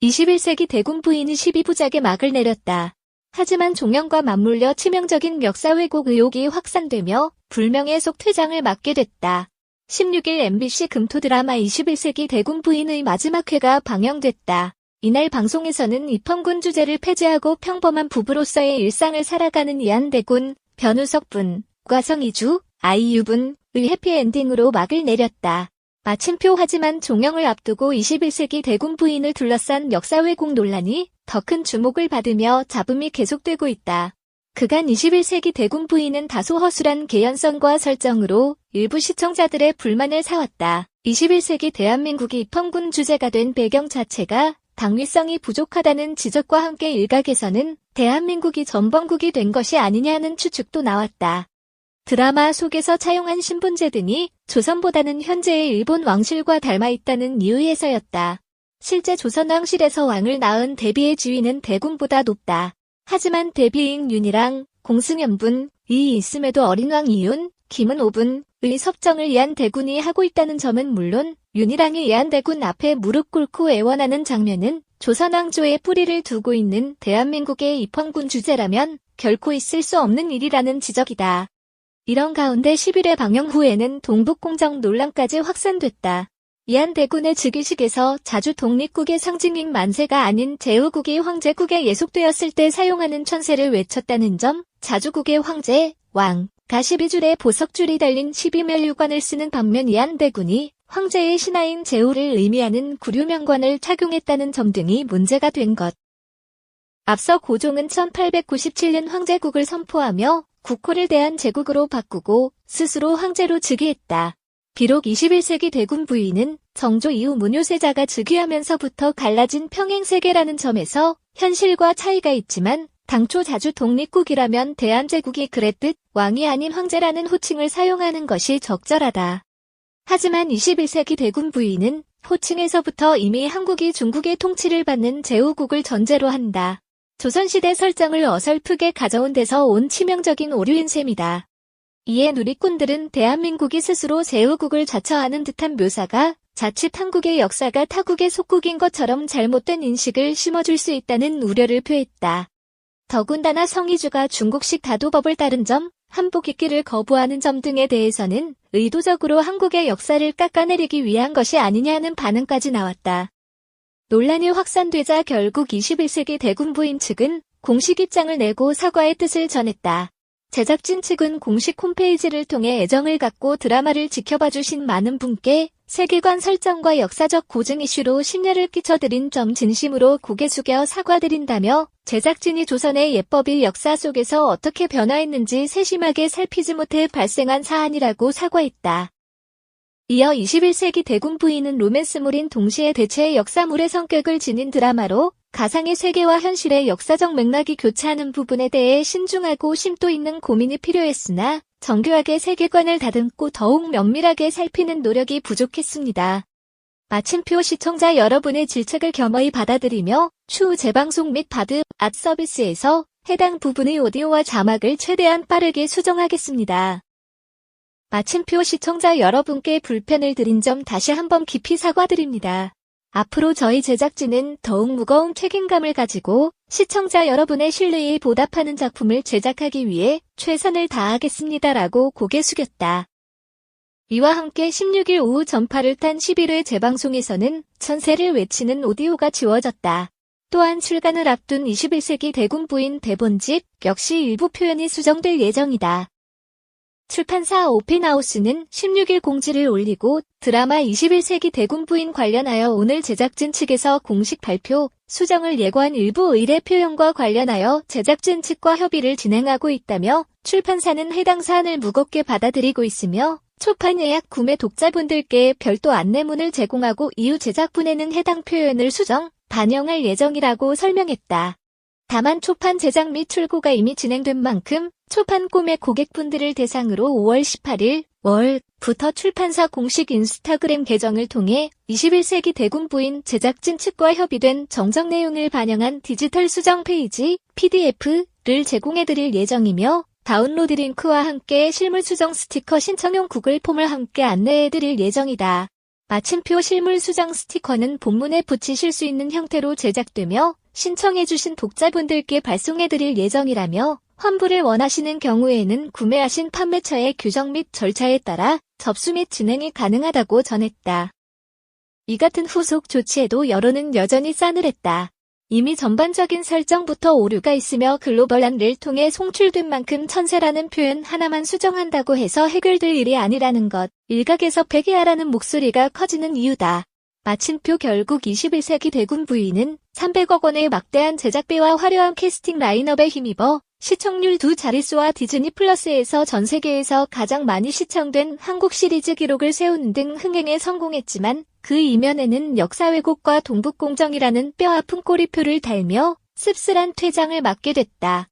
21세기 대군 부인이 12부작에 막을 내렸다. 하지만 종영과 맞물려 치명적인 역사 왜곡 의혹이 확산되며 불명예 속 퇴장을 맞게 됐다. 16일 MBC 금토 드라마 21세기 대군 부인의 마지막 회가 방영됐다. 이날 방송에서는 입헌군 주제를 폐지하고 평범한 부부로서의 일상을 살아가는 이한대군, 변우석분과 성이주, 아이유분의 해피엔딩으로 막을 내렸다. 마침표. 하지만 종영을 앞두고 21세기 대군 부인을 둘러싼 역사 왜곡 논란이 더 큰 주목을 받으며 잡음이 계속되고 있다. 그간 21세기 대군 부인은 다소 허술한 개연성과 설정으로 일부 시청자들의 불만을 사왔다. 21세기 대한민국이 입헌군 주제가 된 배경 자체가 당위성이 부족하다는 지적과 함께 일각에서는 대한민국이 전범국이 된 것이 아니냐는 추측도 나왔다. 드라마 속에서 차용한 신분제 등이 조선보다는 현재의 일본 왕실과 닮아있다는 이유에서였다. 실제 조선 왕실에서 왕을 낳은 대비의 지위는 대군보다 높다. 하지만 대비인 윤희랑 공승연분이 있음에도 어린 왕 이윤, 김은오분의 섭정을 이한대군이 하고 있다는 점은 물론 윤희랑이 이한대군 앞에 무릎 꿇고 애원하는 장면은 조선 왕조의 뿌리를 두고 있는 대한민국의 입헌군 주제라면 결코 있을 수 없는 일이라는 지적이다. 이런 가운데 10일의 방영 후에는 동북공정 논란까지 확산됐다. 이한대군의 즉위식에서 자주 독립국의 상징인 만세가 아닌 제후국이 황제국에 예속되었을 때 사용하는 천세를 외쳤다는 점, 자주국의 황제, 왕가 12줄의 보석줄이 달린 12멸류관을 쓰는 반면 이한대군이 황제의 신하인 제후를 의미하는 구류명관을 착용했다는 점 등이 문제가 된 것. 앞서 고종은 1897년 황제국을 선포하며 국호를 대한 제국으로 바꾸고 스스로 황제로 즉위했다. 비록 21세기 대군 부인은 정조 이후 문효세자가 즉위하면서부터 갈라진 평행세계라는 점에서 현실과 차이가 있지만 당초 자주 독립국이라면 대한제국이 그랬듯 왕이 아닌 황제라는 호칭을 사용하는 것이 적절하다. 하지만 21세기 대군 부인은 호칭에서부터 이미 한국이 중국의 통치를 받는 제후국을 전제로 한다. 조선시대 설정을 어설프게 가져온 데서 온 치명적인 오류인 셈이다. 이에 누리꾼들은 대한민국이 스스로 제후국을 자처하는 듯한 묘사가 자칫 한국의 역사가 타국의 속국인 것처럼 잘못된 인식을 심어줄 수 있다는 우려를 표했다. 더군다나 성이주가 중국식 다도법을 따른 점, 한복 입기를 거부하는 점 등에 대해서는 의도적으로 한국의 역사를 깎아내리기 위한 것이 아니냐는 반응까지 나왔다. 논란이 확산되자 결국 21세기 대군 부인 측은 공식 입장을 내고 사과의 뜻을 전했다. 제작진 측은 공식 홈페이지를 통해 애정을 갖고 드라마를 지켜봐주신 많은 분께 세계관 설정과 역사적 고증 이슈로 심려를 끼쳐드린 점 진심으로 고개 숙여 사과드린다며 제작진이 조선의 예법이 역사 속에서 어떻게 변화했는지 세심하게 살피지 못해 발생한 사안이라고 사과했다. 이어 21세기 대군 부인은 로맨스물인 동시에 대체의 역사물의 성격을 지닌 드라마로 가상의 세계와 현실의 역사적 맥락이 교차하는 부분에 대해 신중하고 심도 있는 고민이 필요했으나 정교하게 세계관을 다듬고 더욱 면밀하게 살피는 노력이 부족했습니다. 마침표. 시청자 여러분의 질책을 겸허히 받아들이며 추후 재방송 및 바드 앗 서비스에서 해당 부분의 오디오와 자막을 최대한 빠르게 수정하겠습니다. 마침표. 시청자 여러분께 불편을 드린 점 다시 한번 깊이 사과드립니다. 앞으로 저희 제작진은 더욱 무거운 책임감을 가지고 시청자 여러분의 신뢰에 보답하는 작품을 제작하기 위해 최선을 다하겠습니다라고 고개 숙였다. 이와 함께 16일 오후 전파를 탄 11회 재방송에서는 천세를 외치는 오디오가 지워졌다. 또한 출간을 앞둔 21세기 대군 부인 대본집 역시 일부 표현이 수정될 예정이다. 출판사 오펜하우스는 16일 공지를 올리고 드라마 21세기 대군 부인 관련하여 오늘 제작진 측에서 공식 발표, 수정을 예고한 일부 의뢰 표현과 관련하여 제작진 측과 협의를 진행하고 있다며 출판사는 해당 사안을 무겁게 받아들이고 있으며 초판 예약 구매 독자분들께 별도 안내문을 제공하고 이후 제작분에는 해당 표현을 수정, 반영할 예정이라고 설명했다. 다만 초판 제작 및 출고가 이미 진행된 만큼 초판 구매 고객분들을 대상으로 5월 18일 월부터 출판사 공식 인스타그램 계정을 통해 21세기 대군 부인 제작진 측과 협의된 정정 내용을 반영한 디지털 수정 페이지 PDF를 제공해드릴 예정이며 다운로드 링크와 함께 실물 수정 스티커 신청용 구글 폼을 함께 안내해드릴 예정이다. 마침표 실물 수정 스티커는 본문에 붙이실 수 있는 형태로 제작되며 신청해주신 독자분들께 발송해드릴 예정이라며 환불을 원하시는 경우에는 구매하신 판매처의 규정 및 절차에 따라 접수 및 진행이 가능하다고 전했다. 이 같은 후속 조치에도 여론은 여전히 싸늘했다. 이미 전반적인 설정부터 오류가 있으며 글로벌한를 통해 송출된 만큼 천세라는 표현 하나만 수정한다고 해서 해결될 일이 아니라는 것, 일각에서 폐기하라는 목소리가 커지는 이유다. 마침표 결국 21세기 대군 부인은 300억 원의 막대한 제작비와 화려한 캐스팅 라인업에 힘입어 시청률 2자릿수와 디즈니 플러스에서 전 세계에서 가장 많이 시청된 한국 시리즈 기록을 세우는 등 흥행에 성공했지만 그 이면에는 역사 왜곡과 동북공정이라는 뼈아픈 꼬리표를 달며 씁쓸한 퇴장을 맞게 됐다.